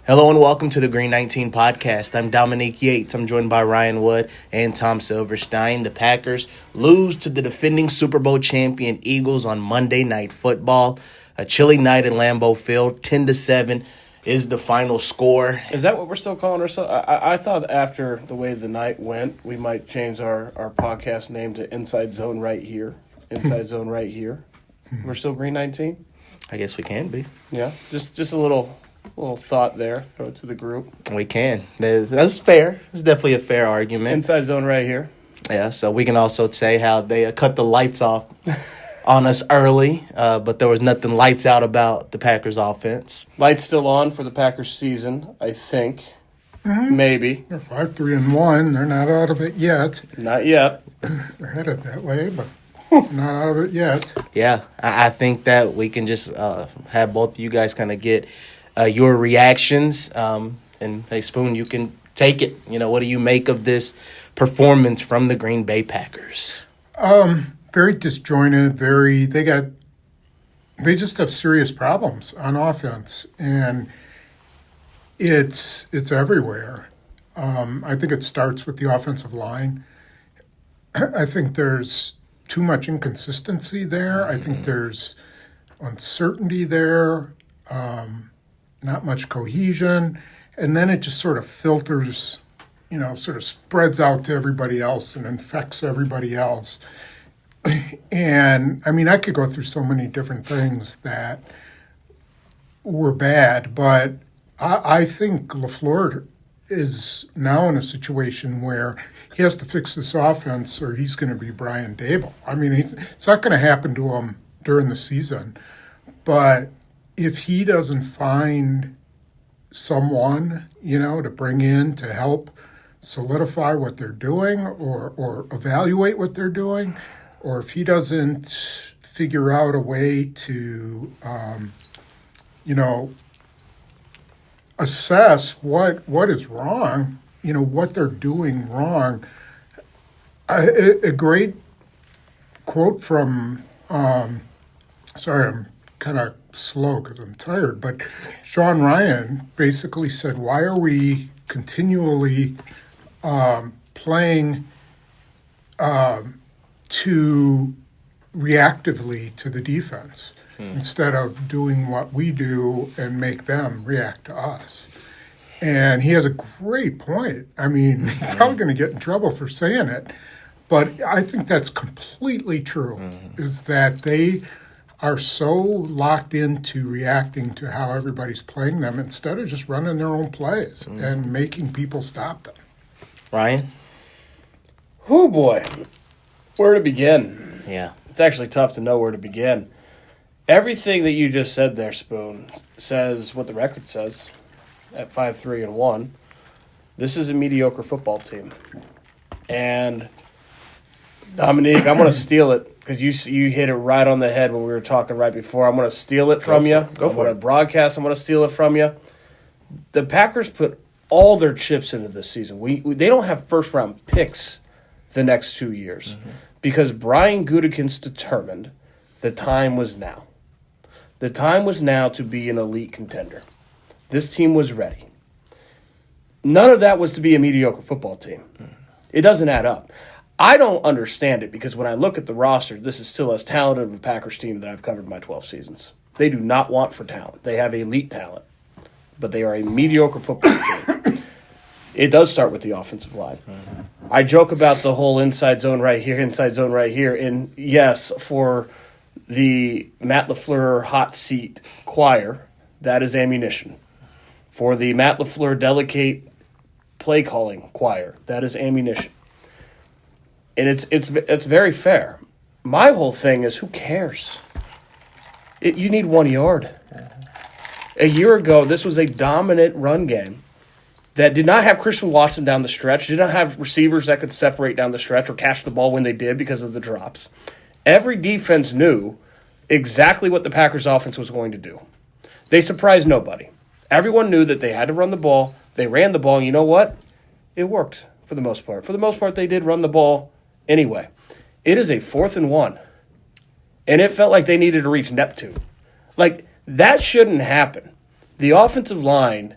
Hello and welcome to the Green 19 podcast. I'm Dominique Yates. I'm joined by Ryan Wood and Tom Silverstein. The Packers lose to the defending Super Bowl champion Eagles on Monday Night Football. A chilly night at Lambeau Field. 10-7 is the final score. Is that what we're still calling ourselves? I thought after the way the night went, we might change our podcast name to Inside Zone Right Here. Inside Zone Right Here. We're still Green 19? I guess we can be. Yeah, just a little thought there. Throw it to the group. We can. That's fair. It's definitely a fair argument. Inside Zone Right Here. Yeah, so we can also say how they cut the lights off on us early, but there was nothing lights out about the Packers offense. Lights still on for the Packers season, I think. Mm-hmm. Maybe. They're 5-3-1. They're not out of it yet. Not yet. They're headed that way, but not out of it yet. Yeah, I think that we can just have both of you guys kind of get your reactions. And, hey, Spoon, you can take it. You know, what do you make of this performance from the Green Bay Packers? Very disjointed. They just have serious problems on offense, and it's everywhere. I think it starts with the offensive line. I think there's too much inconsistency there. I think there's uncertainty there, not much cohesion, and then it just sort of filters, sort of spreads out to everybody else and infects everybody else. And, I could go through so many different things that were bad, but I think LaFleur is now in a situation where he has to fix this offense or he's going to be Brian Dable. It's not going to happen to him during the season, but if he doesn't find someone, to bring in to help solidify what they're doing or evaluate what they're doing, or if he doesn't figure out a way to, assess what is wrong, what they're doing wrong. A great quote from, sorry, I'm kind of slow because I'm tired, but Sean Ryan basically said, why are we continually playing reactively to the defense instead of doing what we do and make them react to us? And he has a great point. He's probably going to get in trouble for saying it, but I think that's completely true, is that they are so locked into reacting to how everybody's playing them instead of just running their own plays and making people stop them. Ryan? Oh, boy. Where to begin? Yeah. It's actually tough to know where to begin. Everything that you just said there, Spoon, says what the record says at 5-3-1. This is a mediocre football team. And, Dominique, I'm going to steal it because you hit it right on the head when we were talking right before. I'm going to steal it from you. Go for it. I'm going to broadcast. I'm going to steal it from you. The Packers put all their chips into this season. They don't have first-round picks the next 2 years because Brian Gutekunst determined the time was now. The time was now to be an elite contender. This team was ready. None of that was to be a mediocre football team. It doesn't add up. I don't understand it because when I look at the roster, this is still as talented of a Packers team that I've covered in my 12 seasons. They do not want for talent. They have elite talent, but they are a mediocre football team. It does start with the offensive line. I joke about the whole inside zone right here, and yes, for the Matt LaFleur hot seat choir, that is ammunition. For the Matt LaFleur delicate play calling choir, that is ammunition. And it's very fair. My whole thing is, who cares? You need 1 yard. A year ago, this was a dominant run game that did not have Christian Watson down the stretch, did not have receivers that could separate down the stretch or catch the ball when they did because of the drops. Every defense knew exactly what the Packers' offense was going to do. They surprised nobody. Everyone knew that they had to run the ball. They ran the ball, and you know what? It worked for the most part. For the most part, they did run the ball anyway. It is a 4th and 1, and it felt like they needed to reach Neptune. Like, that shouldn't happen. The offensive line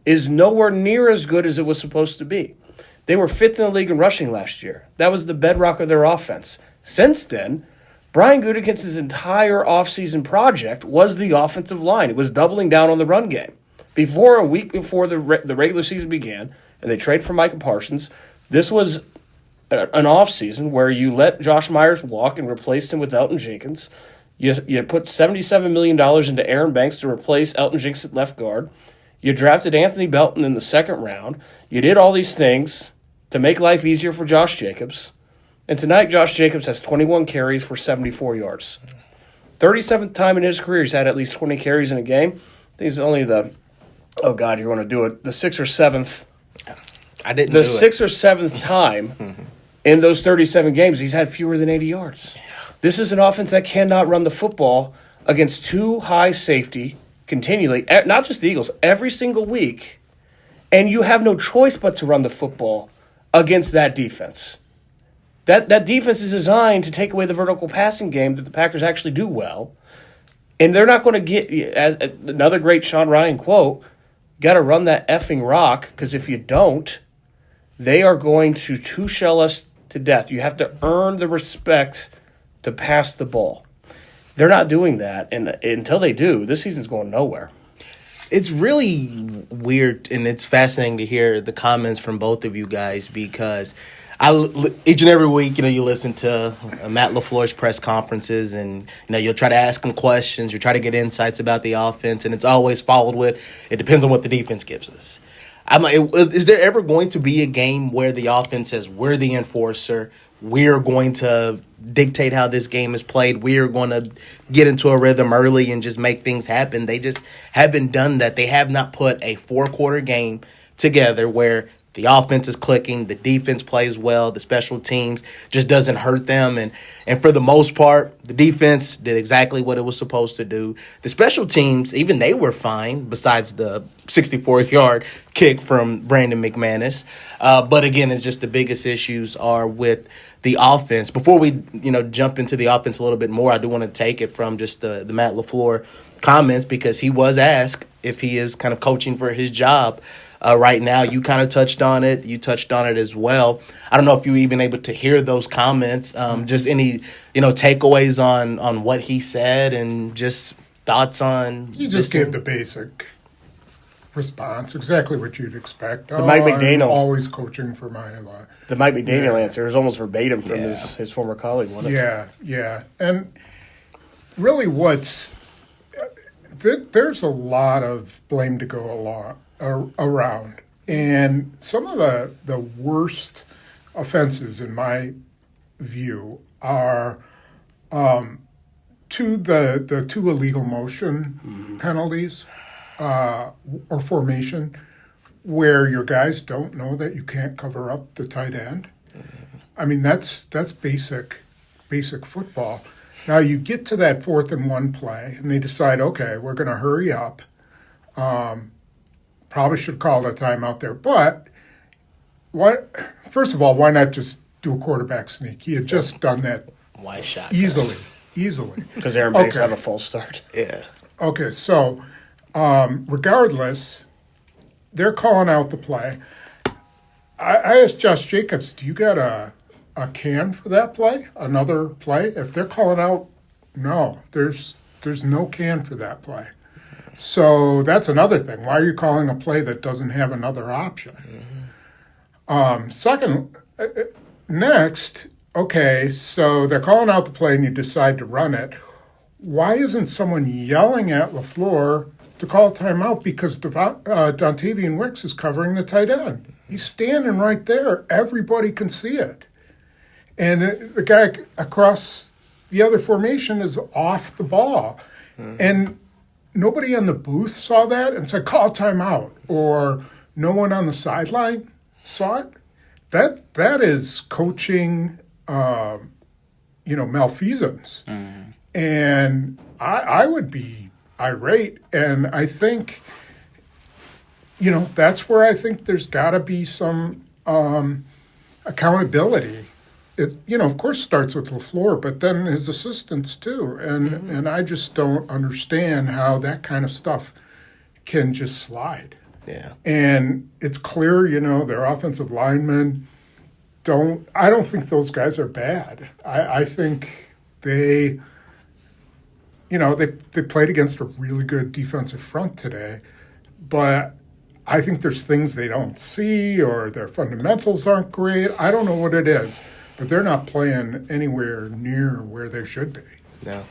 is nowhere near as good as it was supposed to be. They were 5th in the league in rushing last year. That was the bedrock of their offense. Since then, Brian Gutekunst's entire offseason project was the offensive line. It was doubling down on the run game. A week before the regular season began, and they traded for Micah Parsons, this was an offseason where you let Josh Myers walk and replaced him with Elton Jenkins. You put $77 million into Aaron Banks to replace Elton Jenkins at left guard. You drafted Anthony Belton in the second round. You did all these things to make life easier for Josh Jacobs. And tonight, Josh Jacobs has 21 carries for 74 yards. 37th time in his career he's had at least 20 carries in a game. I think it's only the 6th or 7th. I didn't do it. 6th or 7th time in those 37 games he's had fewer than 80 yards. This is an offense that cannot run the football against too high safety continually, not just the Eagles, every single week, and you have no choice but to run the football against that defense. That defense is designed to take away the vertical passing game that the Packers actually do well, and they're not going to get, as another great Sean Ryan quote, got to run that effing rock, because if you don't, they are going to two-shell us to death. You have to earn the respect to pass the ball. They're not doing that, and until they do, this season's going nowhere. It's really weird, and it's fascinating to hear the comments from both of you guys, because each and every week, you listen to Matt LaFleur's press conferences, and you'll try to ask him questions, you try to get insights about the offense, and it's always followed with, it depends on what the defense gives us. I'm like, is there ever going to be a game where the offense says, we're the enforcer, we're going to dictate how this game is played, we're going to get into a rhythm early and just make things happen? They just haven't done that. They have not put a 4-quarter game together where the offense is clicking, the defense plays well, the special teams just doesn't hurt them. And for the most part, the defense did exactly what it was supposed to do. The special teams, even they were fine, besides the 64-yard kick from Brandon McManus. But again, it's just the biggest issues are with the offense. Before we jump into the offense a little bit more, I do want to take it from just the Matt LaFleur comments, because he was asked if he is kind of coaching for his job right now. You kind of touched on it. You touched on it as well. I don't know if you were even able to hear those comments. Just any, takeaways on what he said, and just thoughts on. He just gave the basic response, exactly what you'd expect. The Mike McDaniel, I'm always coaching for my life. The Mike McDaniel answer is almost verbatim from his former colleague, wasn't it? Yeah. And really, there's a lot of blame to go around. And some of the worst offenses, in my view, are the two illegal motion penalties or formation, where your guys don't know that you can't cover up the tight end. I mean, that's basic football. Now you get to that 4th and 1 play, and they decide, okay, we're going to hurry up. Probably should call a timeout there. But first of all, why not just do a quarterback sneak? He had just done that easily. Because Aaron Banks had a false start. Yeah. Okay, so regardless, they're calling out the play. I asked Josh Jacobs, do you got a can for that play? Another play? If they're calling out, no, there's no can for that play. So that's another thing. Why are you calling a play that doesn't have another option? Next, okay, so they're calling out the play and you decide to run it. Why isn't someone yelling at LaFleur to call a timeout? Because Dontavian Wicks is covering the tight end. He's standing right there. Everybody can see it. And the guy across the other formation is off the ball. And nobody in the booth saw that and said, call a timeout. Or no one on the sideline saw it. That is coaching, malfeasance. And I would be irate. And I think, that's where I think there's got to be some accountability. It, of course, starts with LaFleur, but then his assistants too. And I just don't understand how that kind of stuff can just slide. Yeah. And it's clear, their offensive linemen I don't think those guys are bad. I think they played against a really good defensive front today, but I think there's things they don't see or their fundamentals aren't great. I don't know what it is, but they're not playing anywhere near where they should be. No.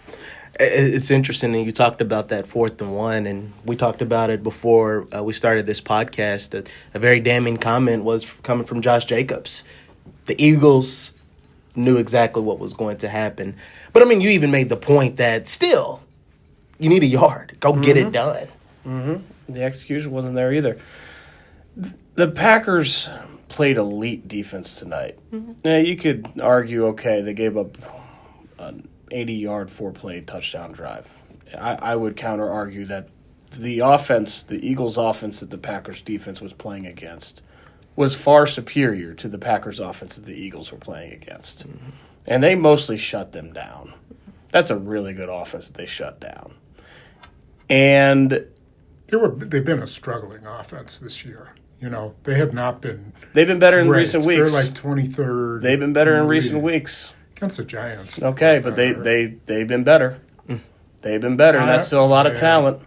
It's interesting, and you talked about that 4th and 1, and we talked about it before we started this podcast. A very damning comment was coming from Josh Jacobs. The Eagles knew exactly what was going to happen. But, you even made the point that still, you need a yard. Go get it done. Mm-hmm. The execution wasn't there either. The Packers played elite defense tonight. Mm-hmm. Now, you could argue, okay, they gave up an 80-yard, 4-play touchdown drive. I would counter-argue that the offense, the Eagles' offense that the Packers' defense was playing against, was far superior to the Packers' offense that the Eagles were playing against. Mm-hmm. And they mostly shut them down. That's a really good offense that they shut down. And they've been a struggling offense this year. They have not been. They've been better in great. recent weeks. They're like 23rd. They've been better in recent weeks. Against the Giants. Okay, but they've been better. They've been better, and that's still a lot of talent.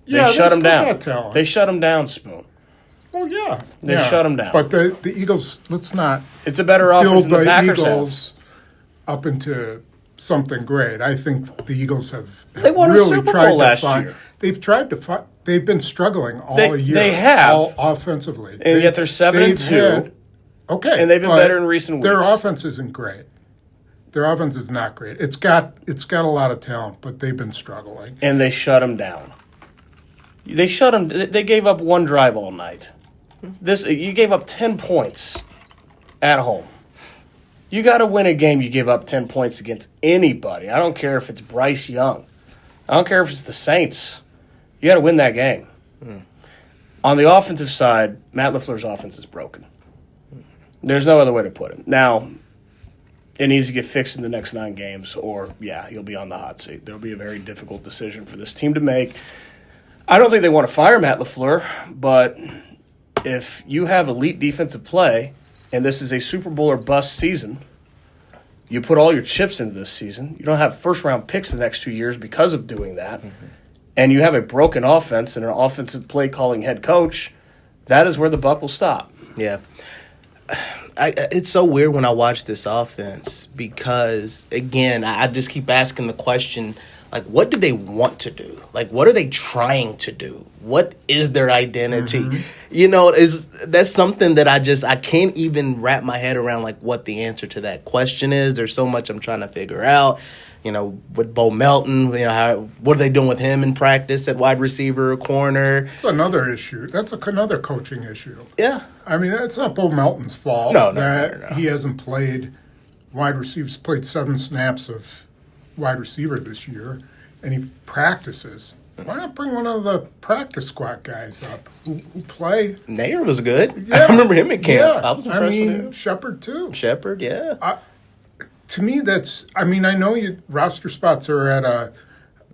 They shut them down. They shut them down, Spoon. Well, yeah. They shut them down. But the Eagles, let's not it's a better offense than the Packers Eagles up into something great. I think the Eagles have they won really a Super tried Bowl to last find. year. They've tried to find. They've been struggling all year. They have. All offensively. And yet they're 7-2. Okay. And they've been better in recent weeks. Their offense isn't great. Their offense is not great. It's got a lot of talent, but they've been struggling. And they shut them down. They shut them. They gave up one drive all night. You gave up 10 points at home. You got to win a game. You give up 10 points against anybody. I don't care if it's Bryce Young. I don't care if it's the Saints. You got to win that game. On the offensive side, Matt LaFleur's offense is broken. There's no other way to put it. Now, it needs to get fixed in the next 9 games, or, he'll be on the hot seat. There'll be a very difficult decision for this team to make. I don't think they want to fire Matt LaFleur, but if you have elite defensive play, and this is a Super Bowl or bust season, you put all your chips into this season. You don't have first-round picks the next 2 years because of doing that, and you have a broken offense and an offensive play-calling head coach, that is where the buck will stop. Yeah. It's so weird when I watch this offense because, again, I just keep asking the question, like, what do they want to do? Like, what are they trying to do? What is their identity? That's something that I can't even wrap my head around, like, what the answer to that question is. There's so much I'm trying to figure out. With Bo Melton, what are they doing with him in practice at wide receiver or corner? That's another issue. That's another coaching issue. Yeah. That's not Bo Melton's fault. No. He hasn't played wide receivers, played 7 snaps of wide receiver this year, and he practices. Why not bring one of the practice squad guys up who play? Nair was good. Yeah. I remember him at camp. Yeah. I was impressed with him. Shepard, too. Shepard, yeah. To me, that's. I know roster spots are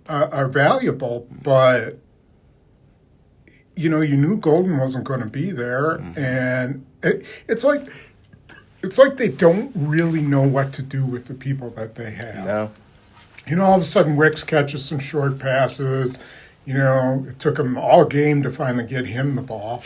are valuable, but you knew Golden wasn't going to be there, and it's like they don't really know what to do with the people that they have. No. All of a sudden, Wicks catches some short passes. It took him all game to finally get him the ball.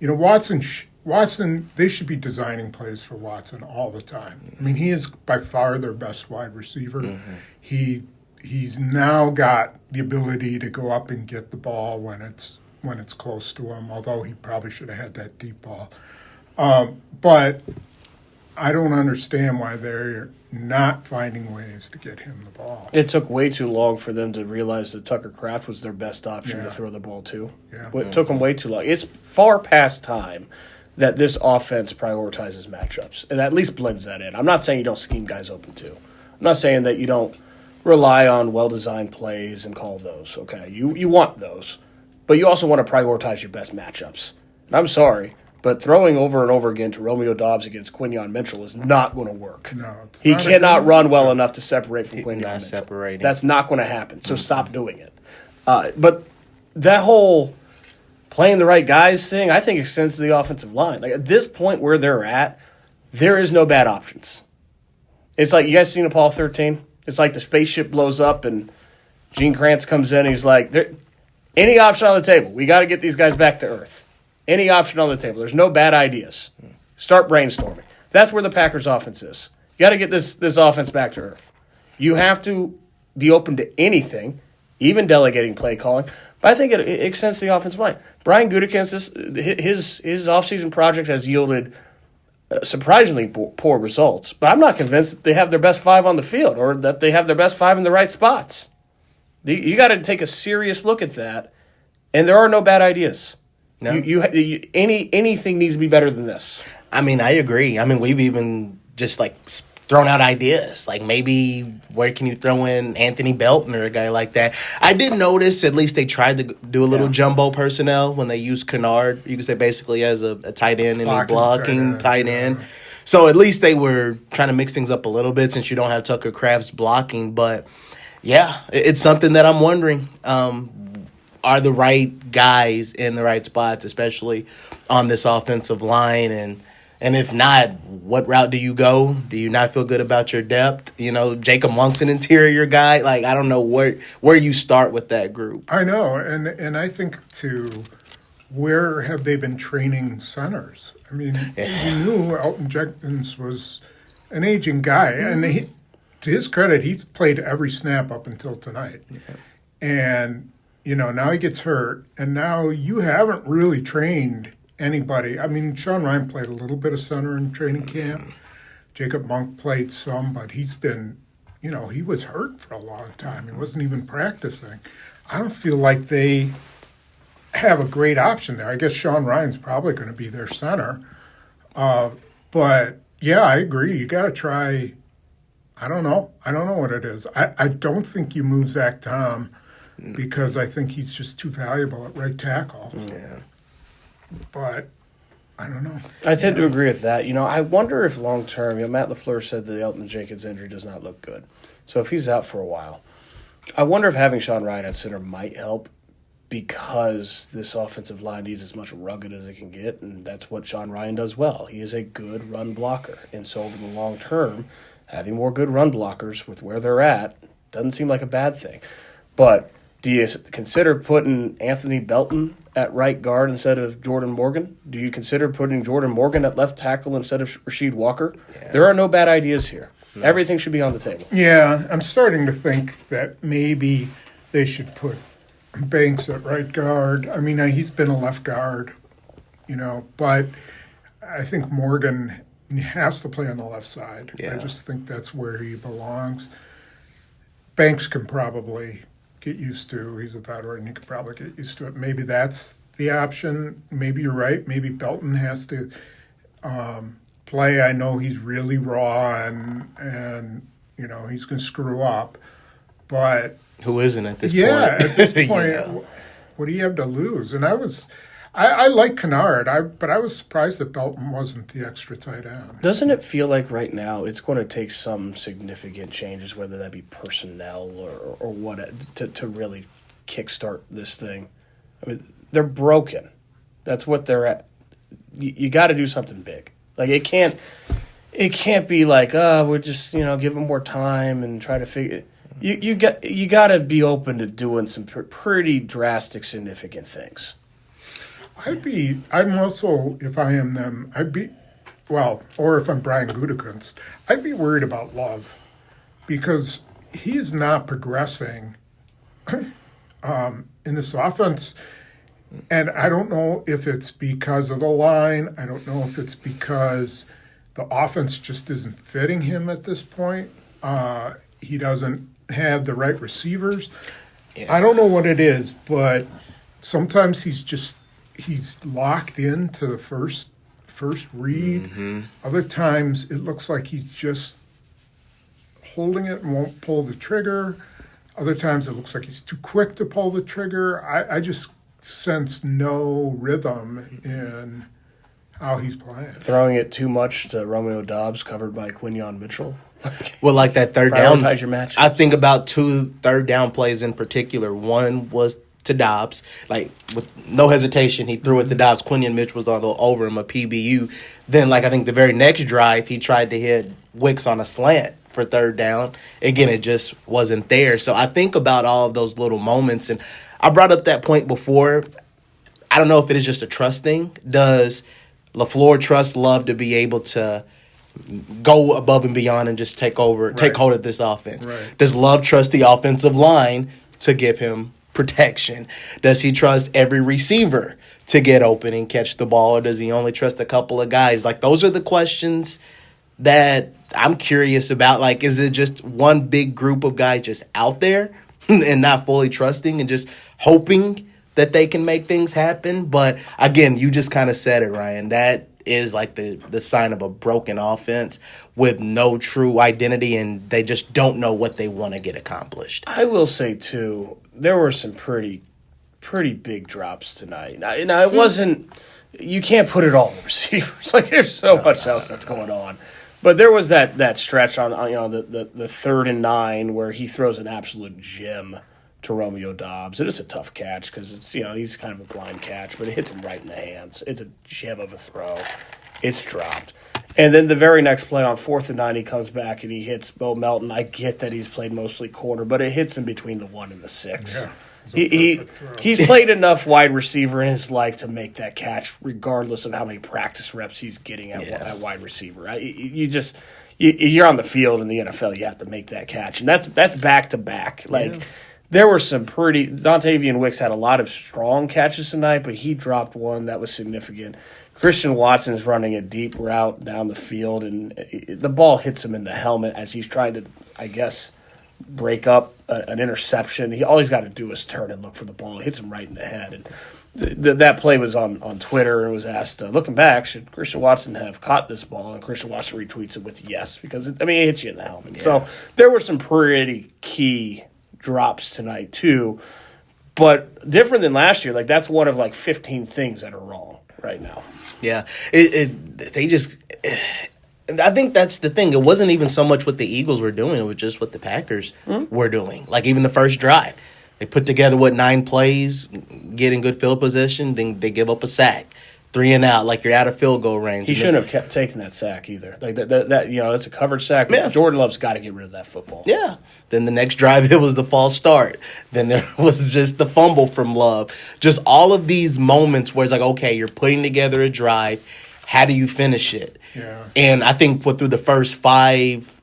Watson, they should be designing plays for Watson all the time. He is by far their best wide receiver. He's now got the ability to go up and get the ball when it's close to him, although he probably should have had that deep ball. But I don't understand why they're not finding ways to get him the ball. It took way too long for them to realize that Tucker Kraft was their best option to throw the ball to. Yeah. It took them way too long. It's far past time that this offense prioritizes matchups and at least blends that in. I'm not saying you don't scheme guys open too. I'm not saying that you don't rely on well-designed plays and call those. Okay, you want those, but you also want to prioritize your best matchups. And I'm sorry, but throwing over and over again to Romeo Doubs against Quinyon Mitchell is not going to work. No, he cannot run well enough to separate from Quinyon Mitchell. Separating. That's not going to happen. So stop doing it. But that whole playing the right guys thing, I think extends to the offensive line. Like at this point where they're at, there is no bad options. It's like, you guys seen Apollo 13? It's like the spaceship blows up and Gene Kranz comes in and he's like, any option on the table. We got to get these guys back to earth. Any option on the table. There's no bad ideas. Start brainstorming. That's where the Packers offense is. You got to get this offense back to earth. You have to be open to anything, even delegating play calling. But I think it extends to the offensive line. Brian Gutekunst, his offseason project has yielded surprisingly poor results. But I'm not convinced that they have their best 5 on the field or that they have their best 5 in the right spots. You got to take a serious look at that, and there are no bad ideas. No. Anything needs to be better than this. I mean, I agree. I mean, we've even just like thrown out ideas. Like maybe where can you throw in Anthony Belton or a guy like that? I did notice at least they tried to do a little jumbo personnel when they used Kennard. You could say basically as a tight end and a blocking tight end. So at least they were trying to mix things up a little bit since you don't have Tucker Kraft's blocking. But yeah, it's something that I'm wondering. Are the right guys in the right spots, especially on this offensive line? And if not, what route do you go? Do you not feel good about your depth? You know, Jacob Monk's an interior guy. Like, I don't know where you start with that group. I know, and I think, too, where have they been training centers? I mean, you knew Elton Jenkins was an aging guy, and to his credit, he's played every snap up until tonight. Yeah. And, you know, now he gets hurt, and now you haven't really trained anybody. I mean, Sean Ryan played a little bit of center in training camp. Jacob Monk played some, but he's been, you know, he was hurt for a long time. He wasn't even practicing. I don't feel like they have a great option there. I guess Sean Ryan's probably going to be their center. But, yeah, I agree. You got to try. I don't know what it is. I don't think you move Zach Tom because I think he's just too valuable at right tackle. Yeah. But I don't know. I tend to agree with that. You know, I wonder if long-term, Matt LaFleur said that the Elton Jenkins injury does not look good. So if he's out for a while, I wonder if having Sean Ryan at center might help because this offensive line needs as much rugged as it can get, and that's what Sean Ryan does well. He is a good run blocker. And so over the long term, having more good run blockers with where they're at doesn't seem like a bad thing. But do you consider putting Anthony Belton at right guard instead of Jordan Morgan? Do you consider putting Jordan Morgan at left tackle instead of Rasheed Walker? Yeah. There are no bad ideas here. No. Everything should be on the table. Yeah, I'm starting to think that maybe they should put Banks at right guard. I mean, he's been a left guard, you know, but I think Morgan has to play on the left side. Yeah. I just think that's where he belongs. Banks can probably get used to. He's a veteran. He could probably get used to it. Maybe that's the option. Maybe you're right. Maybe Belton has to play. I know he's really raw and you know he's going to screw up, but who isn't at this point? Yeah, at this point, yeah. What do you have to lose? And I like Kennard, but I was surprised that Belton wasn't the extra tight end. Doesn't it feel like right now it's going to take some significant changes, whether that be personnel or what, to really kickstart this thing? I mean, they're broken. That's what they're at. You got to do something big. Like it can't be like, we're just give them more time and try to figure. You got to be open to doing some pretty drastic, significant things. I'm also, if I am them, or if I'm Brian Gutekunst, I'd be worried about Love because he is not progressing in this offense. And I don't know if it's because of the line. I don't know if it's because the offense just isn't fitting him at this point. He doesn't have the right receivers. Yeah. I don't know what it is, but sometimes he's locked into the first read. Mm-hmm. Other times it looks like he's just holding it and won't pull the trigger. Other times it looks like he's too quick to pull the trigger. I just sense no rhythm in how he's playing. Throwing it too much to Romeo Doubs, covered by Quinyon Mitchell. Well, like that third down. Prioritize your match. I think about 2 third down plays in particular. One was to Dobbs. Like, with no hesitation, he threw it to Dobbs. Quinion Mitch was all over him, a PBU. Then, I think the very next drive, he tried to hit Wicks on a slant for third down. Again, it just wasn't there. So I think about all of those little moments, and I brought up that point before. I don't know if it is just a trust thing. Does LaFleur trust Love to be able to go above and beyond and just take hold of this offense? Right. Does Love trust the offensive line to give him protection? Does he trust every receiver to get open and catch the ball, or does he only trust a couple of guys? Those are the questions that I'm curious about. Is it just one big group of guys just out there and not fully trusting and just hoping that they can make things happen? But again, you just kind of said it, Ryan. That is the sign of a broken offense with no true identity, and they just don't know what they want to get accomplished. I will say, too, there were some pretty big drops tonight. Now it wasn't – you can't put it all on the receivers. There's so much else that's going on. But there was that stretch on the 3rd and 9 where he throws an absolute gem to Romeo Dobbs. It is a tough catch because it's he's kind of a blind catch, but it hits him right in the hands. It's a gem of a throw. It's dropped. And then the very next play on 4th and 9, he comes back and he hits Bo Melton. I get that he's played mostly corner, but it hits him between the 1 and the 6. Yeah, he's played enough wide receiver in his life to make that catch, regardless of how many practice reps he's getting at wide receiver. You're on the field in the NFL, you have to make that catch, and that's back to back. There were some Dontavian Wicks had a lot of strong catches tonight, but he dropped one that was significant. Christian Watson is running a deep route down the field, and the ball hits him in the helmet as he's trying to, I guess, break up an interception. All he's got to do is turn and look for the ball. It hits him right in the head. And that play was on Twitter and was asked, looking back, should Christian Watson have caught this ball? And Christian Watson retweets it with yes, because it hits you in the helmet. Yeah. So there were some pretty key drops tonight too, but different than last year. That's one of 15 things that are wrong right now. Yeah, I think that's the thing. It wasn't even so much what the Eagles were doing; it was just what the Packers were doing. Even the first drive, they put together 9 plays, getting good field position, then they give up a sack. 3 and out, you're out of field goal range. He shouldn't have kept taking that sack either. That's a covered sack. Yeah. Jordan Love's got to get rid of that football. Yeah. Then the next drive, it was the false start. Then there was just the fumble from Love. Just all of these moments where it's okay, you're putting together a drive. How do you finish it? Yeah. And I think through the first 5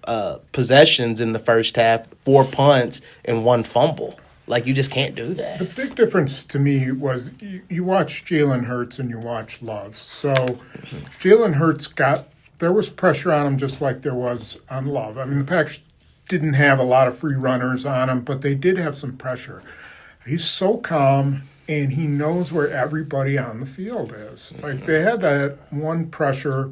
possessions in the first half, 4 punts and 1 fumble. You just can't do that. The big difference to me was you watch Jalen Hurts and you watch Love. So Jalen Hurts there was pressure on him just like there was on Love. The Packers didn't have a lot of free runners on him, but they did have some pressure. He's so calm, and he knows where everybody on the field is. They had that one pressure,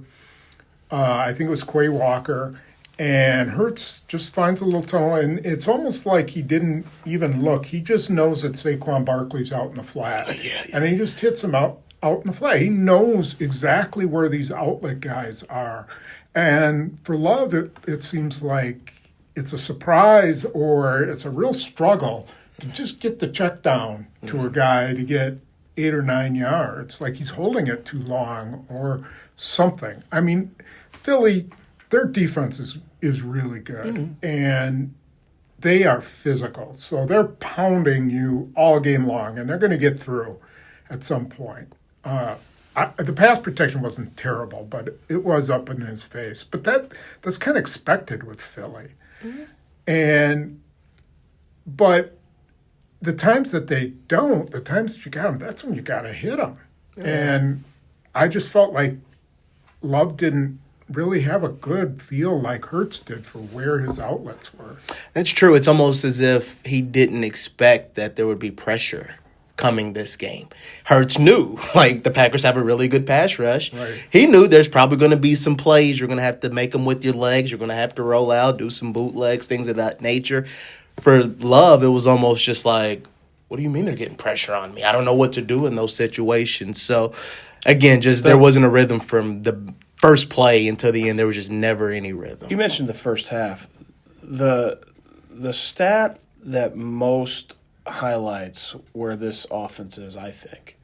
I think it was Quay Walker, and Hurts just finds a little tunnel, and it's almost like he didn't even look. He just knows that Saquon Barkley's out in the flat, Yeah. And he just hits him out in the flat. He knows exactly where these outlet guys are. And for Love, it seems like it's a surprise or it's a real struggle to just get the check down to a guy to get 8 or 9 yards. He's holding it too long or something. Philly, their defense is really good, and they are physical. So they're pounding you all game long, and they're going to get through at some point. The pass protection wasn't terrible, but it was up in his face. But that's kind of expected with Philly. But the times that they don't, the times that you got them, that's when you got to hit them. Yeah. And I just felt like Love didn't really have a good feel like Hurts did for where his outlets were. That's true. It's almost as if he didn't expect that there would be pressure coming this game. Hurts knew, the Packers have a really good pass rush. Right. He knew there's probably going to be some plays. You're going to have to make them with your legs. You're going to have to roll out, do some bootlegs, things of that nature. For Love, it was almost just what do you mean they're getting pressure on me? I don't know what to do in those situations. So, again, there wasn't a rhythm from the first play until the end. There was just never any rhythm. You mentioned the first half. The stat that most highlights where this offense is, I think,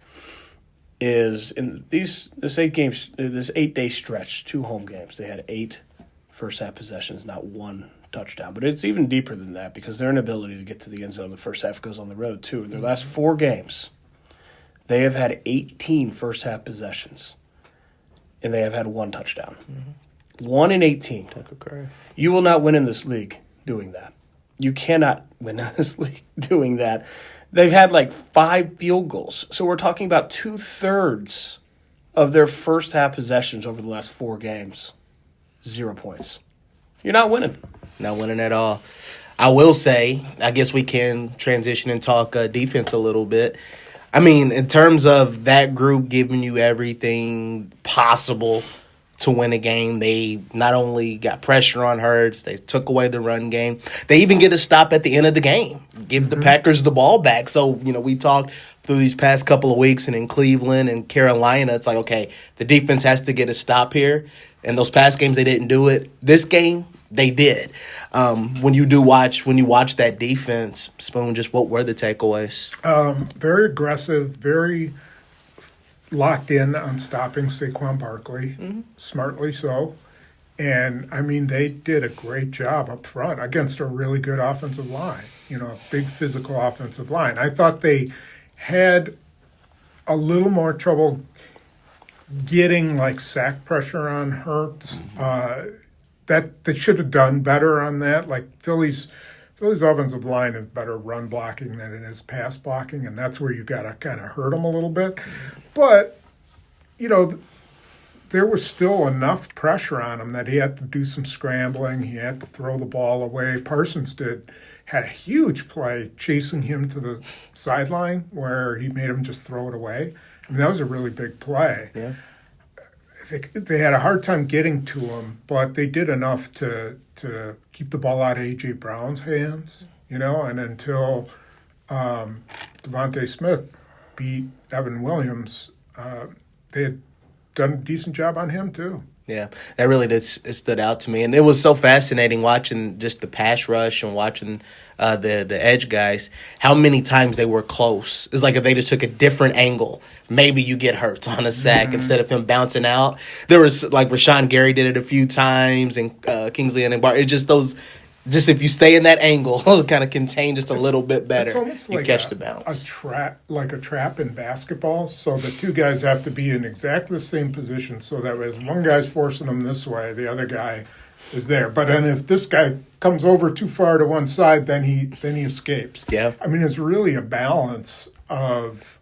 is in this 8-day stretch, 2 home games. They had 8 first half possessions, not 1 touchdown. But it's even deeper than that because their inability to get to the end zone in the first half goes on the road too. In their last 4 games, they have had 18 first half possessions, and they have had 1 touchdown. 1 in 18. You will not win in this league doing that. You cannot win in this league doing that. They've had like 5 field goals. So we're talking about 2/3 of their first half possessions over the last 4 games. 0 points. You're not winning. Not winning at all. I will say, I guess we can transition and talk defense a little bit. I mean, in terms of that group giving you everything possible to win a game, they not only got pressure on Hurts, they took away the run game. They even get a stop at the end of the game, give the Packers the ball back. So, we talked through these past couple of weeks, and in Cleveland and Carolina, it's like, okay, the defense has to get a stop here. And those past games, they didn't do it. This game, they did. When you watch that defense, Spoon, just what were the takeaways? Very aggressive, very locked in on stopping Saquon Barkley, smartly so. And, I mean, they did a great job up front against a really good offensive line, a big physical offensive line. I thought they had a little more trouble getting, sack pressure on Hurts. That they should have done better on that. Philly's offensive line is better run blocking than it is pass blocking, and that's where you got to kind of hurt them a little bit. But, there was still enough pressure on him that he had to do some scrambling. He had to throw the ball away. Parsons had a huge play chasing him to the sideline where he made him just throw it away. I mean, that was a really big play. Yeah. They had a hard time getting to him, but they did enough to keep the ball out of A.J. Brown's hands, and until Devontae Smith beat Evan Williams, they had done a decent job on him too. Yeah, that really it stood out to me. And it was so fascinating watching just the pass rush and watching the edge guys, how many times they were close. It's like if they just took a different angle, maybe you get hurt on a sack instead of him bouncing out. There was, Rashawn Gary did it a few times, and Kingsley and Bar. It's just those, just if you stay in that angle, kind of contain just a little bit better, it's almost you like catch the bounce. A trap in basketball. So the 2 guys have to be in exactly the same position so that as one guy's forcing them this way, the other guy is there. But then if this guy comes over too far to one side, then he escapes. Yeah. I mean, it's really a balance of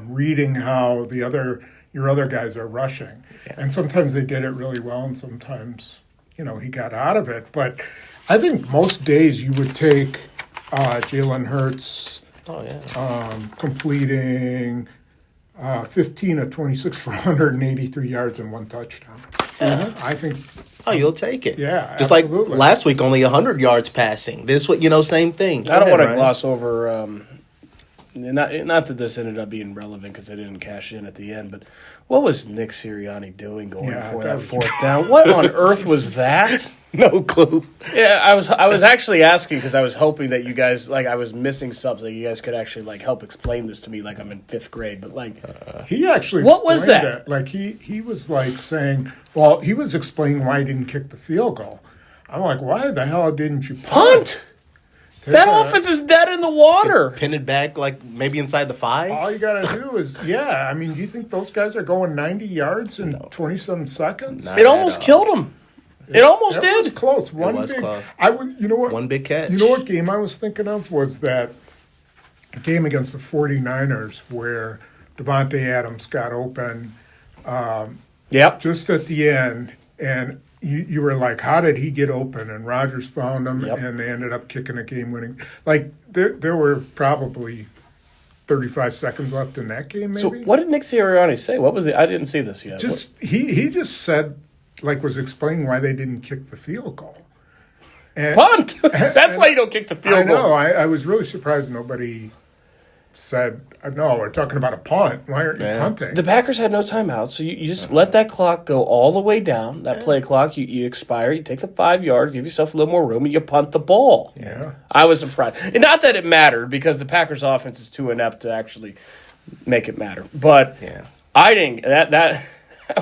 reading how your other guys are rushing. Yeah. And sometimes they did it really well, and sometimes, he got out of it. But I think most days you would take Jalen Hurts completing 15 of 26 for 183 yards and 1 touchdown. I think. Oh, you'll take it. Yeah, just absolutely. like last week, only 100 yards passing. This week, same thing. I don't want to gloss over. Not that this ended up being relevant because they didn't cash in at the end, but what was Nick Sirianni doing for that 4th down? What on earth was that? No clue. Yeah, I was actually asking because I was hoping that you guys, I was missing something. You guys could actually help explain this to me, I'm in 5th grade. But he actually what was that? He was saying, well, he was explaining why he didn't kick the field goal. I'm like, why the hell didn't you punt? That offense is dead in the water. Pin it back, maybe inside the 5. All you got to do is, do you think those guys are going 90 yards in 27 seconds? It almost killed them. It almost did. It was close. Close. You know what? One big catch. You know what game I was thinking of was that game against the 49ers where Devontae Adams got open just at the end, and you were like, how did he get open? And Rodgers found him, and they ended up kicking a game-winning. There were probably 35 seconds left in that game, maybe. So what did Nick Sirianni say? What was it? I didn't see this yet. He just said, was explaining why they didn't kick the field goal. Punt! That's why you don't kick the field goal. I know. I was really surprised nobody said, no, we're talking about a punt. Why aren't you punting? The Packers had no timeout, so you just let that clock go all the way down, that play clock. You expire, you take the 5 yards, give yourself a little more room, and you punt the ball. Yeah. I was surprised. And not that it mattered, because the Packers' offense is too inept to actually make it matter. But I didn't. That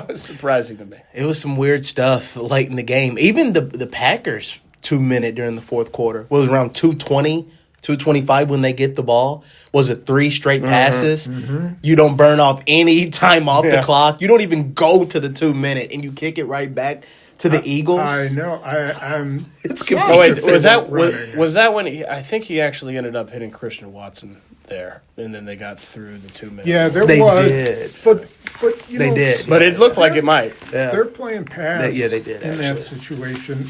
was surprising to me. It was some weird stuff late in the game. Even the Packers 2-minute during the fourth quarter was around 2:20, 2:25 when they get the ball. Was it 3 straight passes? Mm-hmm. You don't burn off any time off the clock. You don't even go to the 2-minute, and you kick it right back to the Eagles. I know. I'm. It's confusing. Oh, wait, was that when I think he actually ended up hitting Christian Watson there, and then they got through the 2 minutes. Yeah, they did. But they did. But it looked like it might. Yeah. They're playing pass. They did in that situation.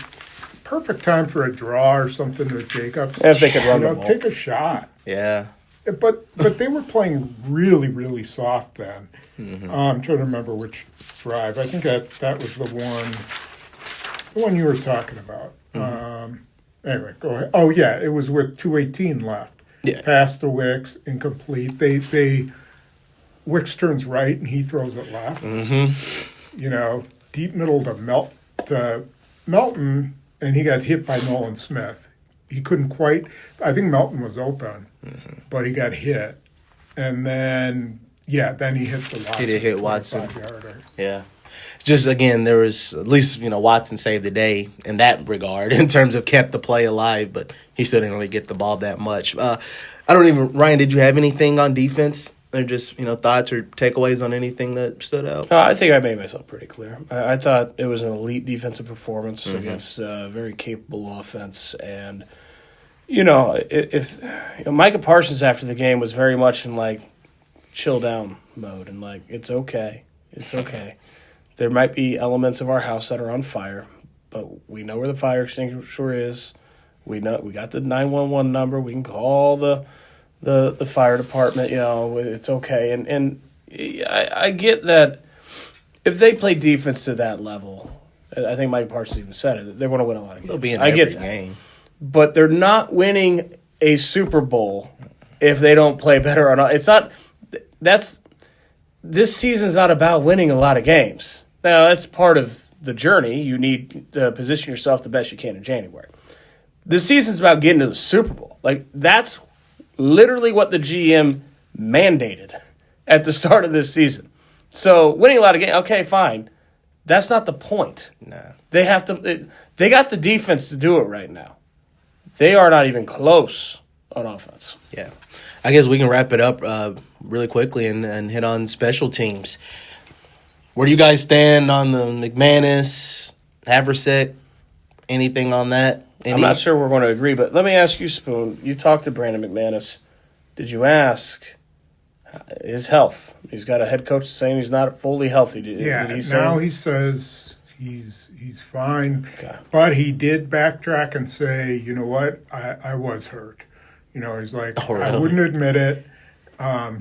Perfect time for a draw or something with Jacobs. If they could run the ball. Take a shot. Yeah. But they were playing really, really soft then. Mm-hmm. I'm trying to remember which drive. I think that was the one you were talking about. Mm-hmm. Anyway, go ahead. Oh, yeah, it was with 2:18 left. Yeah. Pass to Wicks, incomplete. Wicks turns right and he throws it left. Mm-hmm. Deep middle to Melton, and he got hit by Nolan Smith. He couldn't quite. I think Melton was open, but he got hit, and then he hit the Watson. He did hit Watson. Yeah. Just again, there was at least Watson saved the day in that regard in terms of kept the play alive, but he still didn't really get the ball that much. Ryan, did you have anything on defense? Or just thoughts or takeaways on anything that stood out? I think I made myself pretty clear. I thought it was an elite defensive performance against a very capable offense, and if Micah Parsons after the game was very much in chill down mode and it's okay. There might be elements of our house that are on fire, but we know where the fire extinguisher is. We got the 911 number. We can call the fire department. It's okay. And I get that if they play defense to that level, I think Mike Parsons even said it, they're going to win a lot of games. They'll be in every game. But they're not winning a Super Bowl if they don't play better or not. It's not. This season's not about winning a lot of games. Now, that's part of the journey. You need to position yourself the best you can in January. The season's about getting to the Super Bowl. That's literally what the GM mandated at the start of this season. So winning a lot of games, okay, fine. That's not the point. No. They have to. They got the defense to do it right now. They are not even close on offense. Yeah. I guess we can wrap it up really quickly and hit on special teams. Where do you guys stand on the McManus, Haversick? Anything on that? I'm not sure we're going to agree, but let me ask you, Spoon. You talked to Brandon McManus. Did you ask his health? He's got a head coach saying he's not fully healthy. Did he say? Now he says he's fine, but he did backtrack and say, you know what, I was hurt. He's like, really? I wouldn't admit it.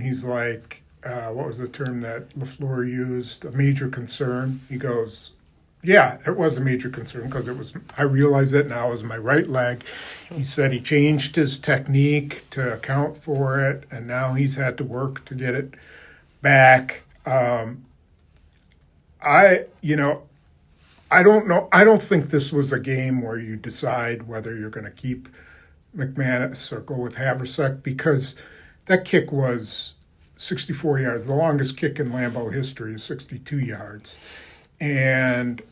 He's like, what was the term that LaFleur used? A major concern. He goes, yeah, it was a major concern because I realize it now, it was my right leg. He said he changed his technique to account for it, and now he's had to work to get it back. I don't know. I don't think this was a game where you decide whether you're going to keep McManus or go with Haversick, because that kick was 64 yards. The longest kick in Lambeau history is 62 yards. And,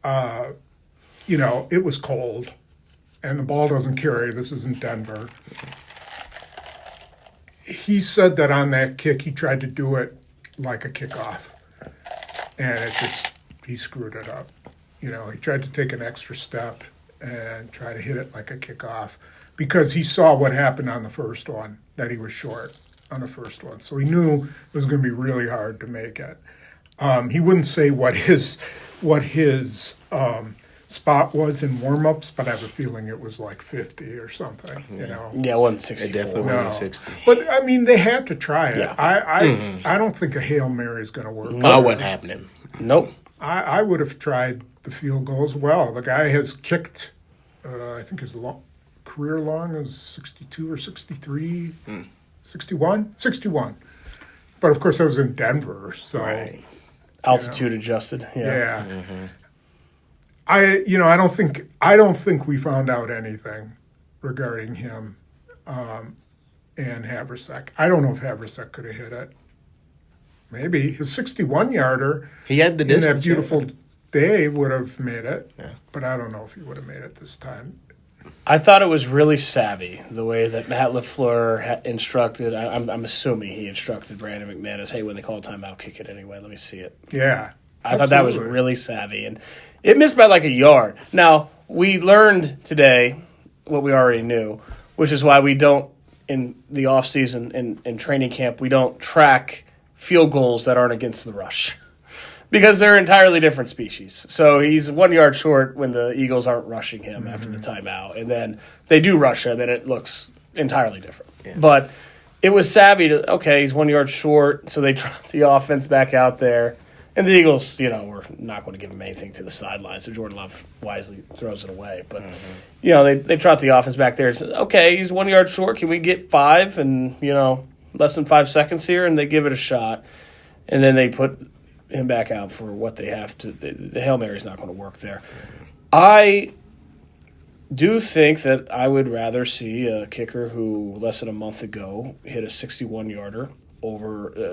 it was cold, and the ball doesn't carry. This isn't Denver. He said that on that kick, he tried to do it like a kickoff, and he screwed it up. He tried to take an extra step and try to hit it like a kickoff because he saw what happened on the first one, that he was short on the first one. So he knew it was going to be really hard to make it. He wouldn't say what his spot was in warm-ups, but I have a feeling it was like 50 or something. Yeah, it wasn't 64. It definitely wasn't 60. But I mean, they had to try it. Yeah. I don't think a Hail Mary is going to work. That wasn't happening. Nope. I would have tried the field goal as well. The guy has kicked, I think his career long is 62 or 63. 61? 61. But, of course, that was in Denver, so... Right. Altitude adjusted. Yeah. I don't think we found out anything regarding him and Haversack. I don't know if Haversack could have hit it. Maybe his 61-yarder. He had the in distance. that beautiful day would have made it. Yeah. But I don't know if he would have made it this time. I thought it was really savvy the way that Matt LaFleur instructed. I'm assuming he instructed Brandon McManus, hey, when they call a timeout, kick it anyway. Let me see it. Yeah. I thought that was really savvy. And it missed by like a yard. Now, we learned today what we already knew, which is why we don't, in the offseason, in training camp, we don't track field goals that aren't against the rush. Because they're entirely different species. So he's 1 yard short when the Eagles aren't rushing him after the timeout. And then they do rush him, and it looks entirely different. Yeah. But it was savvy to, okay, he's 1 yard short, so they dropped the offense back out there. And the Eagles, were not going to give him anything to the sideline, so Jordan Love wisely throws it away. But, they trot the offense back there and say, okay, he's 1 yard short. Can we get 5 and, less than 5 seconds here? And they give it a shot. And then they put him back out for what they have to. The Hail Mary's not going to work there. I do think that I would rather see a kicker who less than a month ago hit a 61-yarder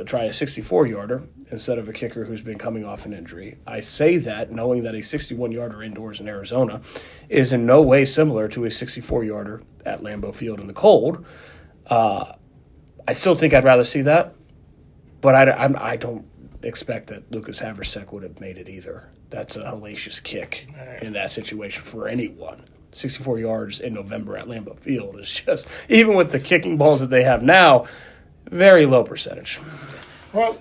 try a 64-yarder instead of a kicker who's been coming off an injury. I say that knowing that a 61-yarder indoors in Arizona is in no way similar to a 64-yarder at Lambeau Field in the cold. I still think I'd rather see that, but I don't expect that Lucas Haversack would have made it either. That's a hellacious kick in that situation for anyone. 64 yards in November at Lambeau Field is just, even with the kicking balls that they have now, very low percentage. Well,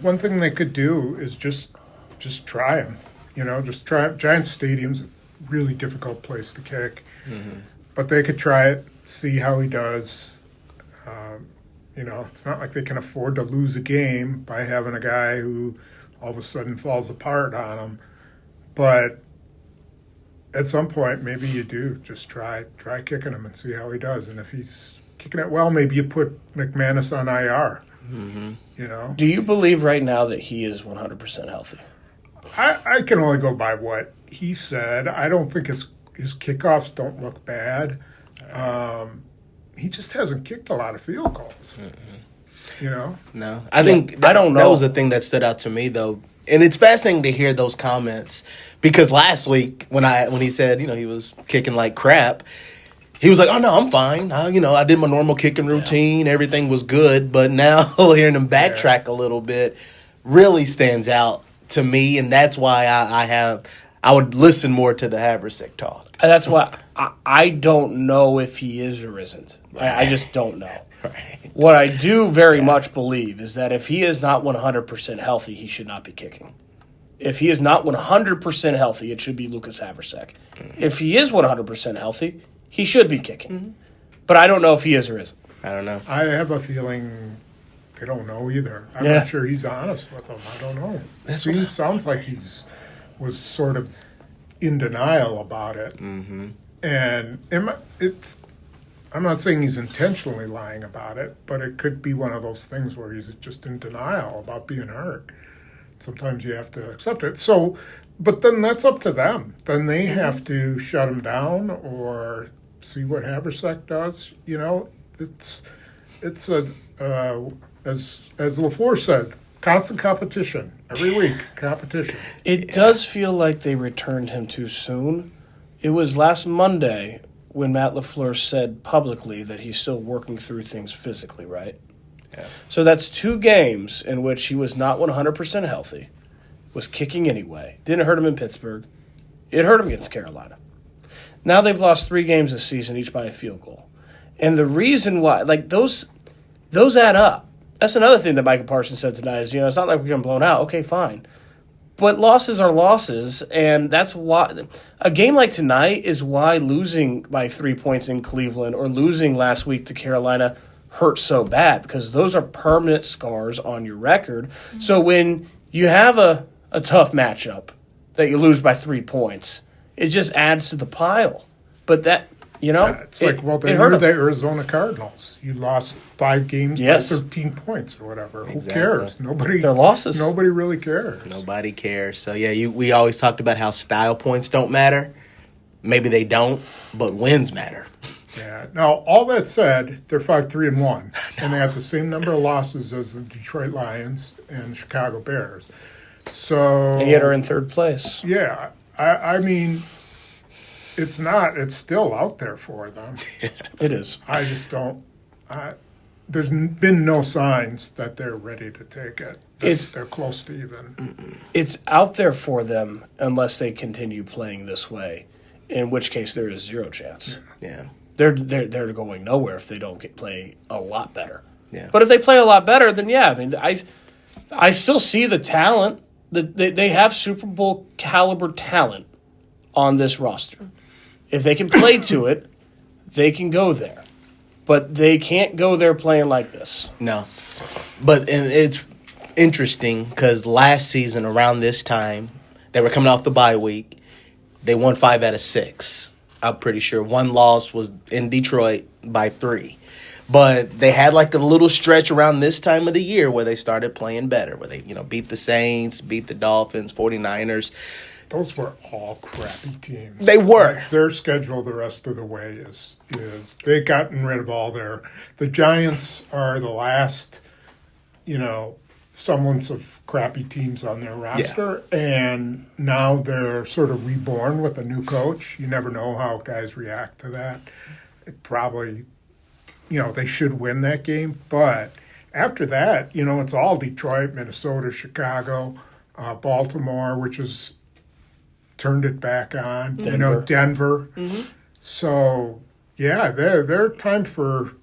one thing they could do is just try him. Just try. Giant Stadium's a really difficult place to kick. Mm-hmm. But they could try it, see how he does. It's not like they can afford to lose a game by having a guy who all of a sudden falls apart on them. But at some point, maybe you do just try kicking him and see how he does. And if he's kicking it well, maybe you put McManus on IR. Mm-hmm. Do you believe right now that he is 100% healthy? I can only go by what he said. I don't think his kickoffs don't look bad. He just hasn't kicked a lot of field goals. Mm-hmm. No. I think I don't know. That was the thing that stood out to me, though. And it's fascinating to hear those comments because last week when he said, he was kicking like crap, he was like, "Oh no, I'm fine. I did my normal kicking routine. Yeah. Everything was good." But now hearing him backtrack a little bit really stands out to me, and that's why I would listen more to the Haversack talk. And that's why I don't know if he is or isn't. Right. I just don't know. Right. What I do very much believe is that if he is not 100% healthy, he should not be kicking. If he is not 100% healthy, it should be Lucas Haversack. Mm-hmm. If he is 100% healthy, he should be kicking. Mm-hmm. But I don't know if he is or isn't. I don't know. I have a feeling they don't know either. I'm not sure he's honest with them. I don't know. He sounds like was sort of in denial about it. Mm-hmm. And I'm not saying he's intentionally lying about it, but it could be one of those things where he's just in denial about being hurt. Sometimes you have to accept it. So, but then that's up to them. Then they have to shut him down or see what Haversack does. It's as LaFleur said, constant competition. Every week, competition. It does feel like they returned him too soon. It was last Monday when Matt LaFleur said publicly that he's still working through things physically, right? Yeah. So that's 2 games in which he was not 100% healthy, was kicking anyway. Didn't hurt him in Pittsburgh. It hurt him against Carolina. Now they've lost 3 games this season, each by a field goal. And the reason why, those add up. That's another thing that Micah Parsons said tonight is, it's not like we're getting blown out. Okay, fine. But losses are losses, and that's why a game like tonight is why losing by 3 points in Cleveland or losing last week to Carolina hurt so bad, because those are permanent scars on your record. So when you have a tough matchup that you lose by 3 points, it just adds to the pile. But You know, It's like, well, it hurt you're the 'em. Arizona Cardinals. You lost 5 games Yes. by 13 points or whatever. Exactly. Who cares? Nobody. Their losses. Nobody really cares. Nobody cares. So yeah, we always talked about how style points don't matter. Maybe they don't, but wins matter. Yeah. Now, all that said, they're 5-3-1, and they have the same number of losses as the Detroit Lions and Chicago Bears. So, And yet are in third place. yeah, I mean, it's not. It's still out there for them. It is. I just don't. There's been no signs that they're ready to take it. They're close to even. It's out there for them unless they continue playing this way, in which case there is zero chance. Yeah. They're going nowhere if they don't play a lot better. Yeah. But if they play a lot better, then yeah, I mean, I still see the talent. They have Super Bowl caliber talent on this roster. If they can play to it, they can go there. But they can't go there playing like this. No. But and it's interesting because last season around this time, they were coming off the bye week. They won 5 out of 6. I'm pretty sure. One loss was in Detroit by 3. But they had like a little stretch around this time of the year where they started playing better, where they, beat the Saints, beat the Dolphins, 49ers. Those were all crappy teams. They were. Like, their schedule the rest of the way is they gotten rid of all their. The Giants are the last, semblance of crappy teams on their roster, and now they're sort of reborn with a new coach. You never know how guys react to that. It probably, they should win that game, but after that, it's all Detroit, Minnesota, Chicago, Baltimore, which is turned it back on. Denver. Mm-hmm. So yeah, they're time for,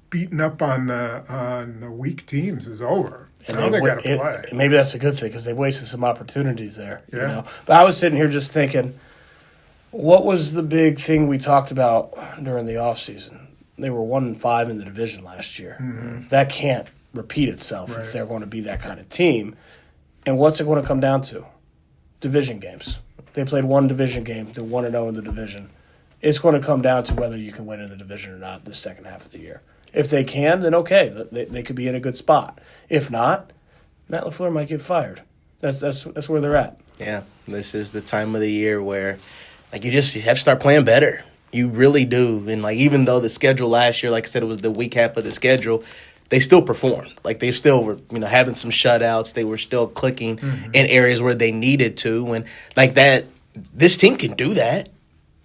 beating up on the weak teams is over. And now they got to play. Maybe that's a good thing because they've wasted some opportunities there. Yeah. But I was sitting here just thinking, what was the big thing we talked about during the offseason? They were 1-5 in the division last year. Mm-hmm. That can't repeat itself Right. if they're going to be that kind of team. And what's it going to come down to? Division games. They played one division game. They're 1-0 in the division. It's going to come down to whether you can win in the division or not the second half of the year. If they can, then okay, they could be in a good spot. If not, Matt LaFleur might get fired. That's where they're at. Yeah, this is the time of the year where, you have to start playing better. You really do. And, even though the schedule last year, like I said, it was the weak half of the schedule, they still performed. They still were, having some shutouts. They were still clicking in areas where they needed to. And, this team can do that.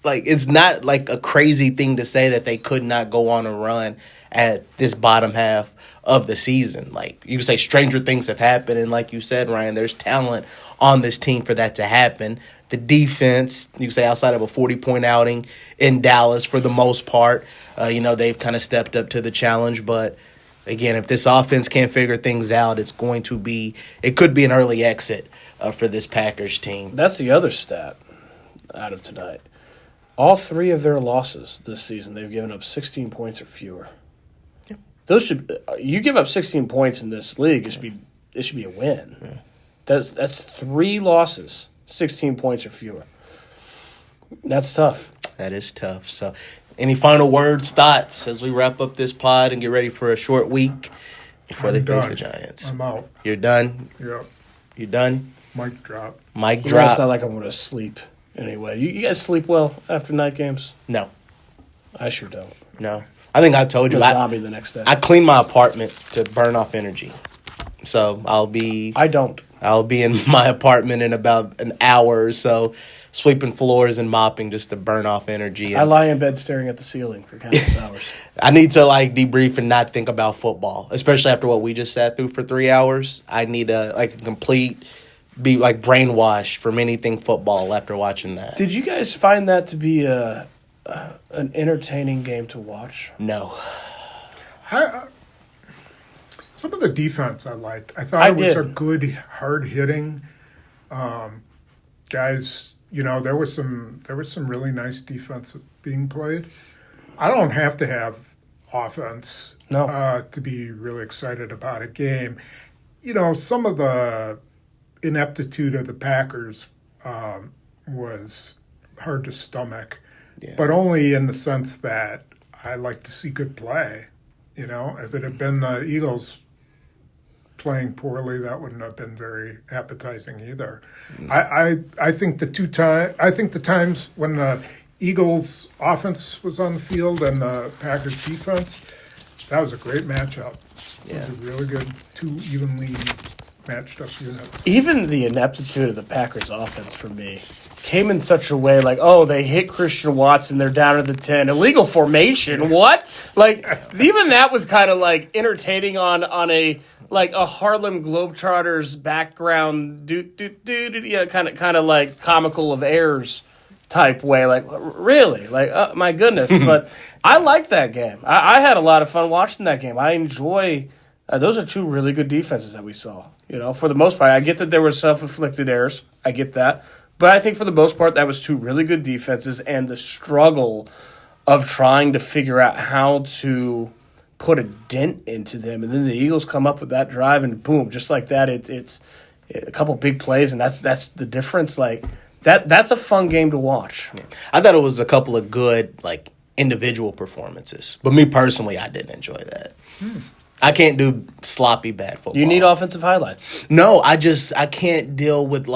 It's not, a crazy thing to say that they could not go on a run at this bottom half of the season. You could say stranger things have happened, and like you said, Ryan, there's talent on this team for that to happen. The defense, you could say outside of a 40-point outing in Dallas for the most part, they've kind of stepped up to the challenge. But, again, if this offense can't figure things out, it could be an early exit for this Packers team. That's the other stat out of tonight. All 3 of their losses this season, they've given up 16 points or fewer. Those you give up 16 points in this league, it should be a win. Yeah. That's 3 losses, 16 points or fewer. That's tough. That is tough. So, any final words, thoughts as we wrap up this pod and get ready for a short week before they face the Giants? I'm out. You're done? Yep. You done? Mic drop. Mic It's drop. not like I'm going to sleep anyway. You guys sleep well after night games? No. I sure don't. No. I think I told you. I'm a zombie the next day. I clean my apartment to burn off energy. So I don't. I'll be in my apartment in about an hour or so, sweeping floors and mopping just to burn off energy. I lie in bed staring at the ceiling for countless hours. I need to debrief and not think about football, especially after what we just sat through for 3 hours. I need to be brainwashed from anything football after watching that. Did you guys find that to be an entertaining game to watch? No. Some of the defense I liked. I thought it was a good, hard-hitting guys. There was some really nice defense being played. I don't have to have offense to be really excited about a game. Some of the ineptitude of the Packers was hard to stomach, Yeah. but only in the sense that I like to see good play. If it had been the Eagles playing poorly, that wouldn't have been very appetizing either. I think the times when the Eagles offense was on the field and the Packers defense, that was a great matchup. Yeah. It was a really good, two evenly matched up units. Even the ineptitude of the Packers offense for me came in such a way like, oh, they hit Christian Watson, they're down at the 10. Illegal formation, what? Like, even that was kind of like entertaining on a Harlem Globetrotters background, kind of like comical of errors type way. Like, really? Like, oh, my goodness. But I like that game. I had a lot of fun watching that game. I enjoy those are two really good defenses that we saw. For the most part, I get that there were self-inflicted errors. I get that. But I think for the most part, that was two really good defenses, and the struggle of trying to figure out how to put a dent into them. And then the Eagles come up with that drive, and boom, just like that, it's a couple big plays, and that's the difference. Like, that's a fun game to watch. Yeah. I thought it was a couple of good, individual performances. But me personally, I didn't enjoy that. I can't do sloppy bad football. You need offensive highlights. No, I can't deal with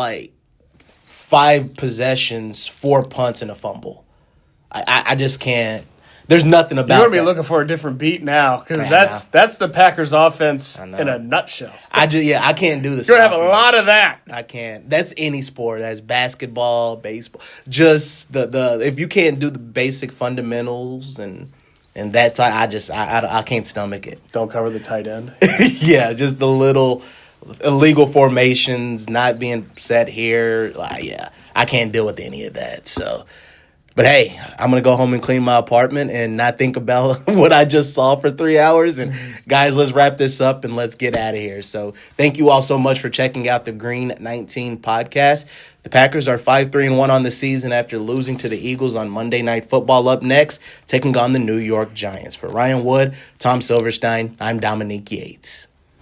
5 possessions, 4 punts, and a fumble. I just can't. There's nothing about You're going to be that. looking for a different beat now, because that's the Packers offense in a nutshell. I can't do this. You're going to have a lot of that. I can't. That's any sport. That's basketball, baseball. Just the if you can't do the basic fundamentals and that's I can't stomach it. Don't cover the tight end. Yeah, just the little illegal formations not being set here. I can't deal with any of that. So, but hey, I'm gonna go home and clean my apartment and not think about what I just saw for 3 hours. And guys, let's wrap this up and let's get out of here. So, thank you all so much for checking out the Green 19 podcast. The Packers are 5-3-1 on the season after losing to the Eagles on Monday Night Football. Up next, taking on the New York Giants. For Ryan Wood, Tom Silverstein, I'm Dominique Yates.